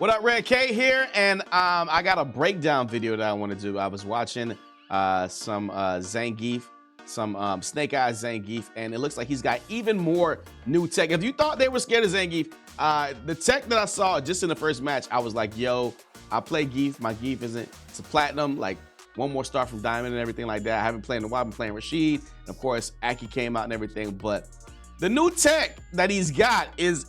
What up, Red K here, and I got a breakdown video that I want to do. I was watching some ZANGIEF, some Snake Eyes ZANGIEF, and it looks like he's got even more new tech. If you thought they were scared of ZANGIEF, the tech that I saw just in the first match, I was like, yo, I play Gief. My Gief it's a platinum, like one more star from Diamond and everything like that. I haven't played in a while. I've been playing Rashid, and of course, Aki came out and everything, but the new tech that he's got is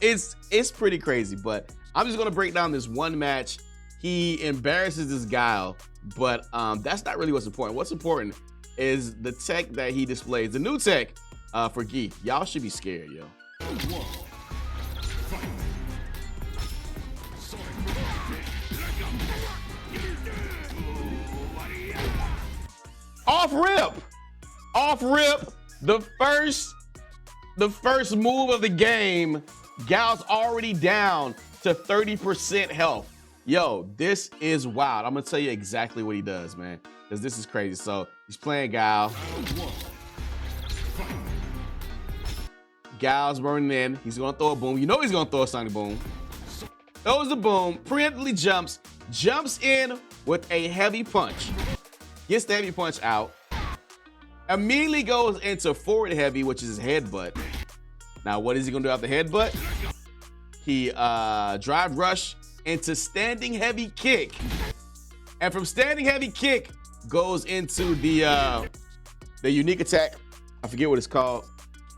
pretty crazy. But I'm just gonna break down this one match. He embarrasses this guy, but that's not really what's important. What's important is the tech that he displays, the new tech for Gief. Y'all should be scared, yo. Off rip, the first move of the game, Gal's already down to 30% health. Yo, this is wild. I'm gonna tell you exactly what he does, man, because this is crazy. So he's playing Gal. Gal's burning in. He's gonna throw a boom. You know he's gonna throw a sonic boom. Throws the boom, preemptively jumps in with a heavy punch. Gets the heavy punch out. Immediately goes into forward heavy, which is his headbutt. Now, what is he gonna do after headbutt? He drive rush into standing heavy kick. And from standing heavy kick goes into the unique attack. I forget what it's called.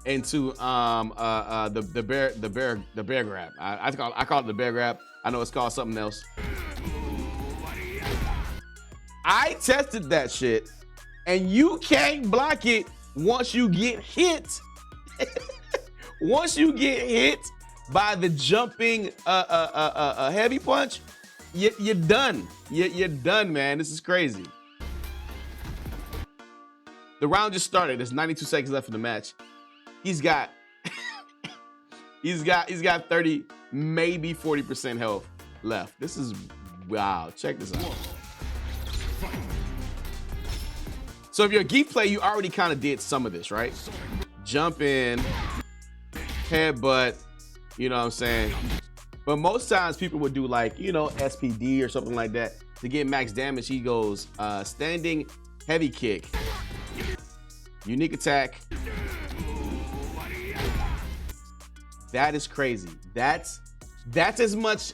Into the bear grab. I call it the bear grab. I know it's called something else. I tested that shit, and you can't block it once you get hit. Once you get hit by the jumping heavy punch, you're done. You're done, man. This is crazy. The round just started. There's 92 seconds left in the match. He's got 30, maybe 40% health left. This is wow. Check this out. So if you're a Gief player, you already kind of did some of this, right? Jump in, headbutt, you know what I'm saying? But most times people would do like, you know, SPD or something like that. To get max damage, he goes standing heavy kick, unique attack. That is crazy. That's as much,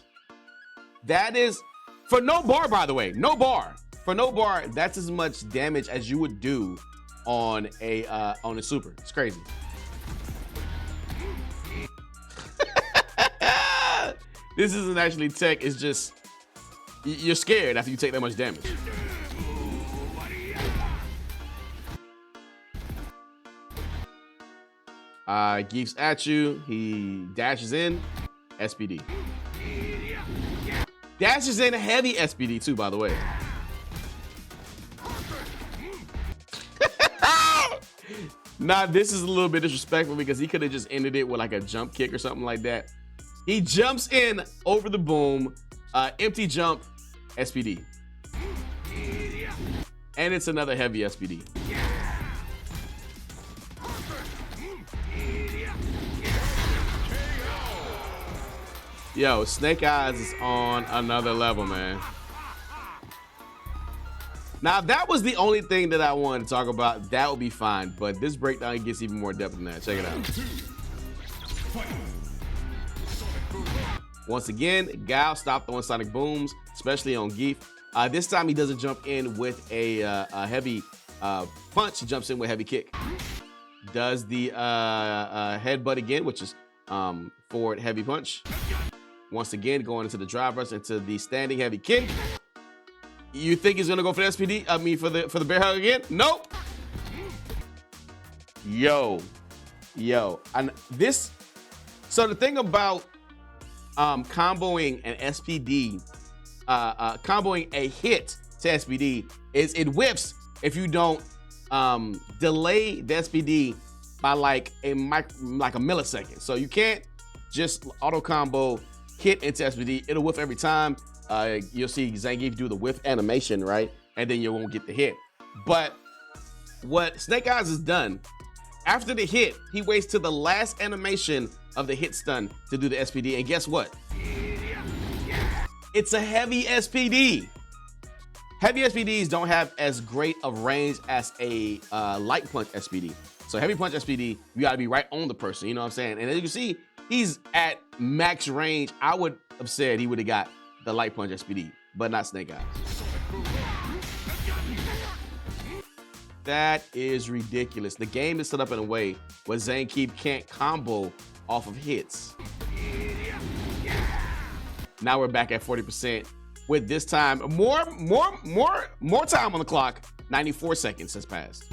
that is, for no bar, by the way, no bar. For no bar, that's as much damage as you would do on a super. It's crazy. This isn't actually tech. It's just you're scared after you take that much damage. Gief's at you. He dashes in. SPD. Dashes in heavy SPD too, by the way. Nah, this is a little bit disrespectful because he could have just ended it with like a jump kick or something like that. He jumps in over the boom, empty jump, SPD. And it's another heavy SPD. Yo, Snake Eyes is on another level, man. Now, if that was the only thing that I wanted to talk about, that would be fine. But this breakdown gets even more depth than that. Check it out. Once again, Gal stopped throwing sonic booms, especially on Gief. This time he doesn't jump in with a heavy punch. He jumps in with heavy kick. Does the headbutt again, which is forward heavy punch. Once again, going into the drive rush, into the standing heavy kick. You think he's gonna go for the SPD? I mean, for the bear hug again? Nope. Yo, and this. So the thing about comboing an SPD, comboing a hit to SPD is it whips if you don't delay the SPD by like a millisecond. So you can't just auto combo hit into SPD. It'll whiff every time. You'll see ZANGIEF do the whiff animation, right? And then you won't get the hit. But what Snake Eyes has done, after the hit, he waits till the last animation of the hit stun to do the SPD. And guess what? It's a heavy SPD. Heavy SPDs don't have as great of range as a light punch SPD. So heavy punch SPD, you gotta be right on the person, you know what I'm saying? And as you can see, he's at max range. I would have said he would have got the light punch SPD, but not Snake Eyes. That is ridiculous. The game is set up in a way where ZANGIEF can't combo off of hits. Now we're back at 40% with this time more time on the clock. 94 seconds has passed.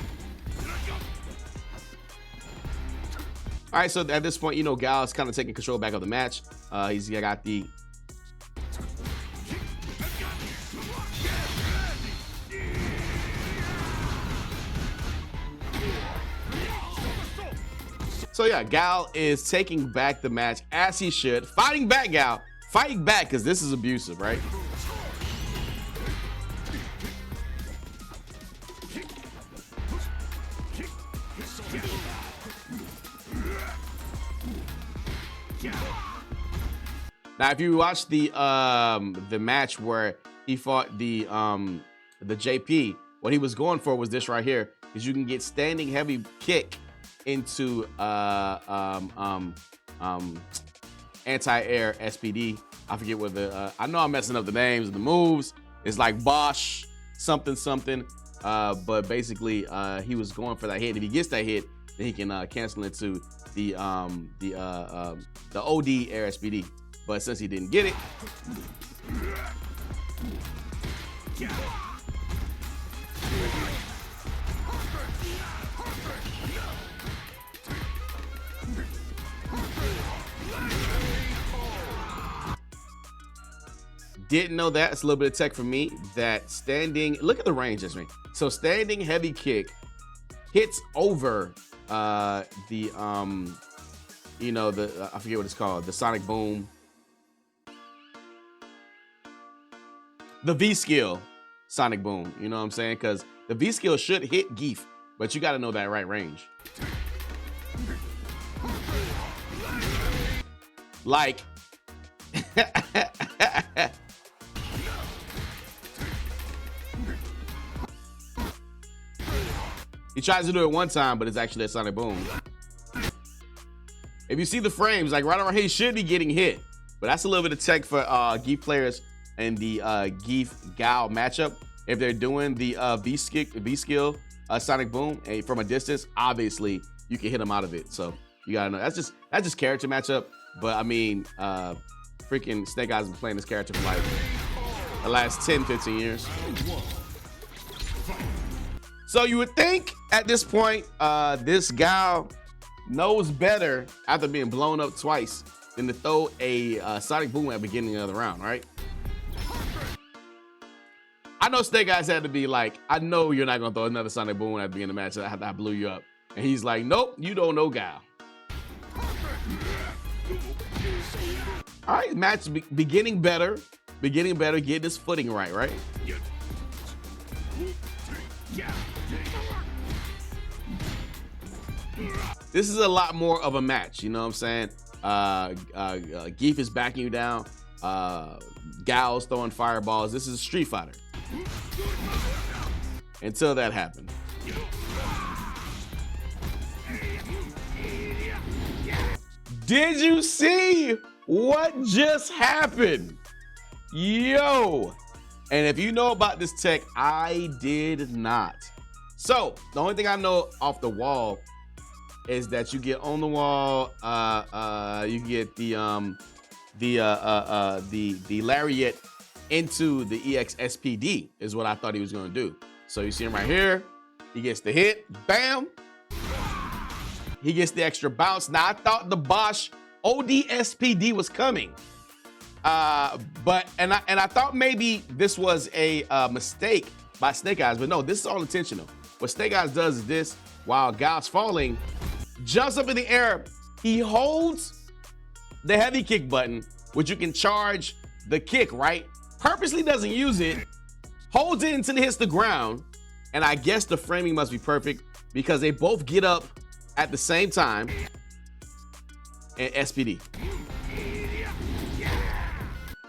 All right, so at this point, you know, Gal is kind of taking control back of the match. He's got the So yeah, Gal is taking back the match as he should. Fighting back, Gal. Fighting back, because this is abusive, right? Now, if you watch the match where he fought the JP, what he was going for was this right here, is you can get standing heavy kick into anti-air SPD. I forget what the I know I'm messing up the names of the moves. It's like Bosch something something, but basically he was going for that hit. If he gets that hit, then he can cancel into the OD air SPD. But since he didn't get it, didn't know that. It's a little bit of tech for me. That standing, look at the range, just me. So standing heavy kick hits over the you know, the I forget what it's called, the sonic boom, the V skill sonic boom. You know what I'm saying? Because the V skill should hit Gief, but you got to know that right range. Like. He tries to do it one time, but it's actually a sonic boom. If you see the frames, like right around here, he should be getting hit. But that's a little bit of tech for Gief players in the Gief Gal matchup. If they're doing the V skill sonic boom and from a distance, obviously you can hit them out of it. So you gotta know that's just character matchup. But I mean, freaking Snake Eyes has been playing this character for like the last 10-15 years. So you would think at this point, this Gal knows better after being blown up twice than to throw a sonic boom at the beginning of the round, right? I know Snake Eyes had to be like, I know you're not gonna throw another sonic boom at the beginning of the match. I blew you up. And he's like, nope, you don't know Gal. All right, match beginning better, getting his footing right? This is a lot more of a match, you know what I'm saying? Gief is backing you down. Gal's throwing fireballs. This is a Street Fighter. Until that happens. Did you see what just happened? Yo. And if you know about this tech, I did not. So the only thing I know off the wall is that you get on the wall, you get the lariat into the EX SPD is what I thought he was gonna do. So you see him right here, he gets the hit, bam. He gets the extra bounce. Now I thought the Bosch OD SPD was coming. But I thought maybe this was a mistake by Snake Eyes, but no, this is all intentional. What Snake Eyes does is this, while Gal's falling, jumps up in the air, he holds the heavy kick button, which you can charge the kick, right? Purposely doesn't use it, holds it until it hits the ground, and I guess the framing must be perfect because they both get up at the same time, and SPD.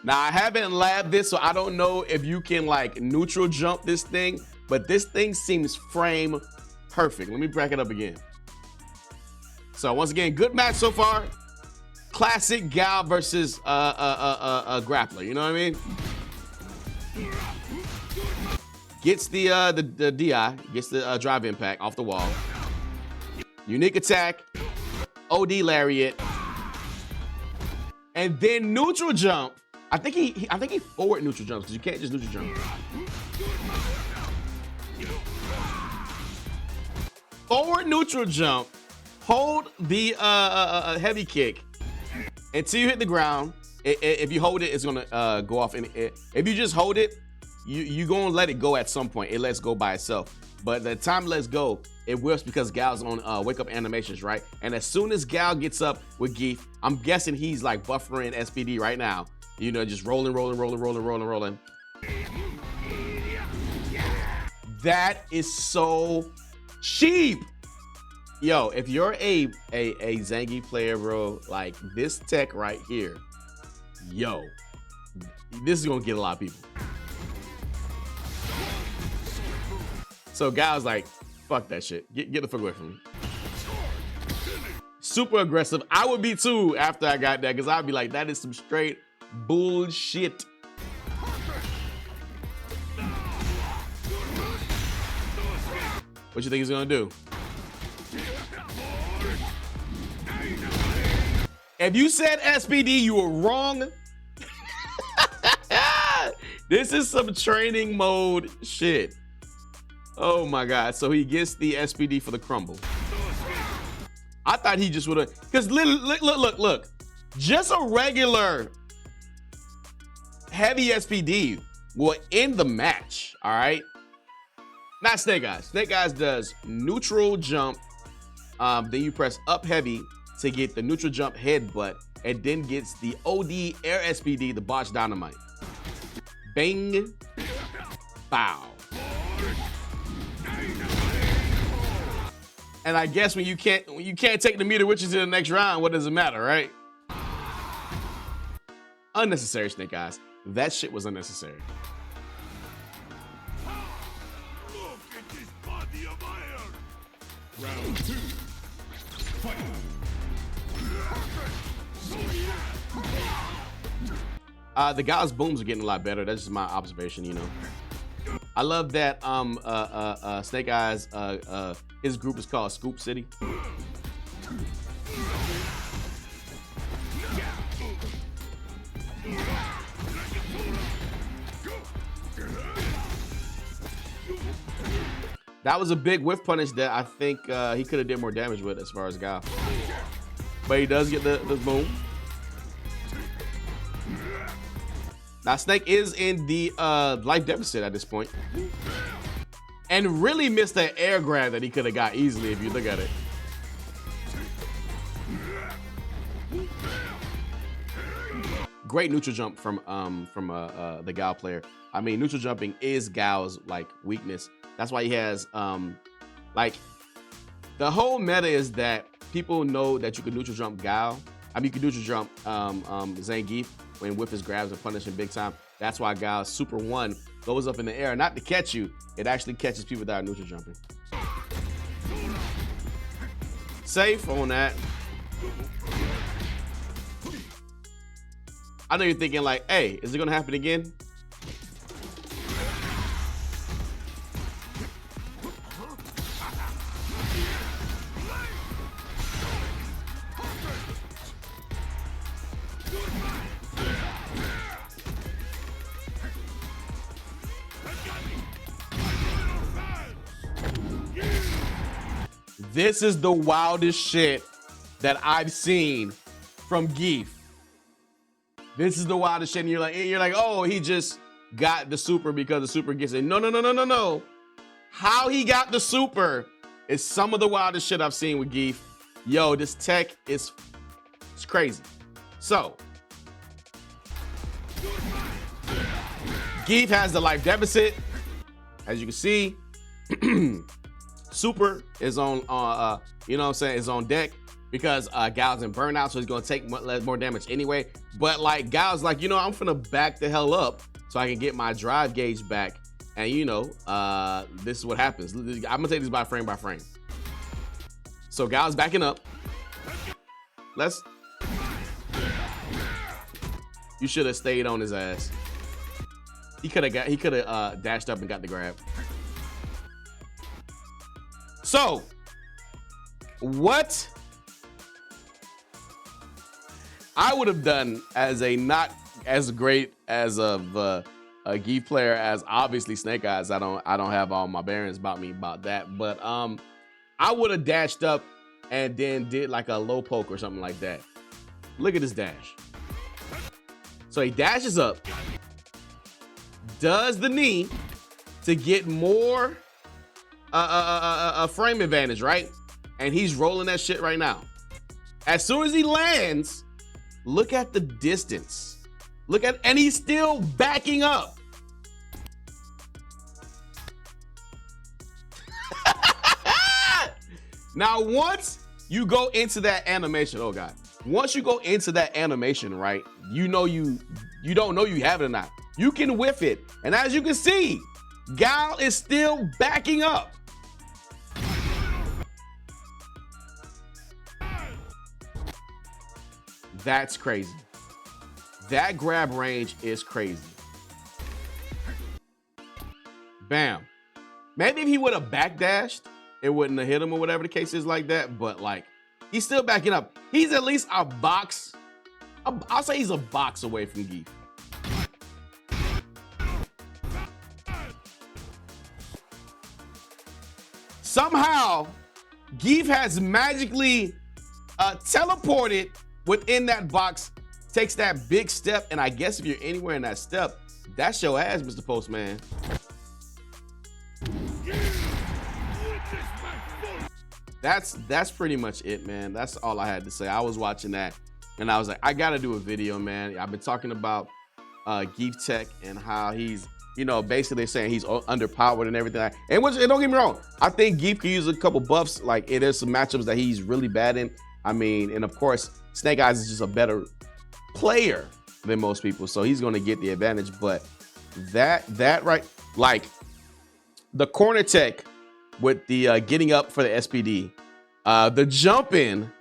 Now, I haven't labbed this, so I don't know if you can like neutral jump this thing, but this thing seems frame perfect. Let me back it up again. So once again, good match so far. Classic Gal versus a grappler, you know what I mean? Gets the DI, gets the drive impact off the wall. Unique attack, OD lariat, and then neutral jump. I think he forward neutral jumps because you can't just neutral jump. Forward neutral jump, hold the heavy kick until you hit the ground. If you hold it, it's gonna go off. And if you just hold it, you gonna let it go at some point. It lets go by itself. But the time it lets go, it whips because Gal's on wake up animations, right? And as soon as Gal gets up with Geef, I'm guessing he's like buffering SPD right now. You know, just rolling. That is so cheap. Yo, if you're a Zangief player, bro, like this tech right here, yo, this is gonna get a lot of people. So Gal's like, fuck that shit. Get the fuck away from me. Super aggressive. I would be too after I got that, because I'd be like, that is some straight bullshit. What you think he's gonna do? If you said SPD, you were wrong. This is some training mode shit. Oh my God. So he gets the SPD for the crumble. I thought he just would have, because look. Just a regular heavy SPD will end the match, all right? Not Snake Eyes. Snake Eyes does neutral jump, then you press up heavy to get the neutral jump headbutt, and then gets the OD air SPD, the botch dynamite. Bang, bow. And I guess when you can't take the meter with you to the next round, what does it matter, right? Unnecessary, Snake Eyes. That shit was unnecessary. Look at this body of iron. Round 2. Fight. The guys' booms are getting a lot better. That's just my observation, you know. I love that Snake Eyes, his group is called Scoop City. That was a big whiff punish that I think he could have did more damage with as far as Gal. But he does get the boom. Now Snake is in the life deficit at this point. And really missed that air grab that he could have got easily if you look at it. Great neutral jump from the Gal player. I mean, neutral jumping is Gal's like weakness. That's why he has like the whole meta is that people know that you can neutral jump Gal. I mean, you can neutral jump Zangief when with his grabs and punishing big time. That's why Gal's Super 1 goes up in the air, not to catch you. It actually catches people that are neutral jumping. Safe on that. I know you're thinking like, hey, is it gonna happen again? This is the wildest shit that I've seen from Geef. This is the wildest shit, and you're like, oh, he just got the super because the super gets it. No. How he got the super is some of the wildest shit I've seen with Geef. Yo, this tech is crazy. So, Geef has the life deficit, as you can see. Super is on, you know what I'm saying, is on deck. because Gal's in burnout, so he's gonna take more damage anyway. But like Gal's like, you know, I'm finna back the hell up so I can get my drive gauge back. And you know, this is what happens. I'm gonna take this by frame. So Gal's backing up. You should have stayed on his ass. He could have dashed up and got the grab. So, what I would have done as a not as great as a Geef player as obviously Snake Eyes. I don't have all my bearings about me about that, but I would have dashed up and then did like a low poke or something like that. Look at this dash. So he dashes up, does the knee to get more a frame advantage, right? And he's rolling that shit right now. As soon as he lands, look at the distance. And he's still backing up. Now, once you go into that animation, oh God, once you go into that animation, right, you know you don't know you have it or not. You can whiff it. And as you can see, Gal is still backing up. That's crazy. That grab range is crazy. Bam. Maybe if he would have backdashed, it wouldn't have hit him or whatever the case is like that. But like, he's still backing up. He's at least a box. I'll say he's a box away from Geef. Somehow, Geef has magically teleported within that box, takes that big step, and I guess if you're anywhere in that step, that's your ass, Mr. Postman. That's pretty much it, man. That's all I had to say. I was watching that, and I was like, I gotta do a video, man. I've been talking about Geef Tech and how he's, you know, basically saying he's underpowered and everything. And don't get me wrong, I think Geef could use a couple buffs. Like, there's some matchups that he's really bad in. I mean, and of course, Snake Eyes is just a better player than most people, so he's gonna get the advantage. But that right, like the corner tech with the getting up for the SPD, the jump in,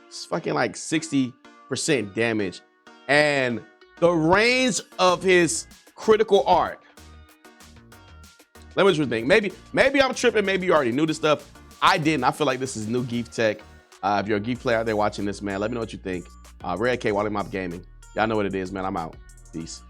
it's fucking like 60% damage, and the range of his critical art. Let me just think. Maybe I'm tripping. Maybe you already knew this stuff. I didn't. I feel like this is new Geef Tech. If you're a Geef player out there watching this, man, let me know what you think. Red K, Wally Mop Gaming. Y'all know what it is, man. I'm out. Peace.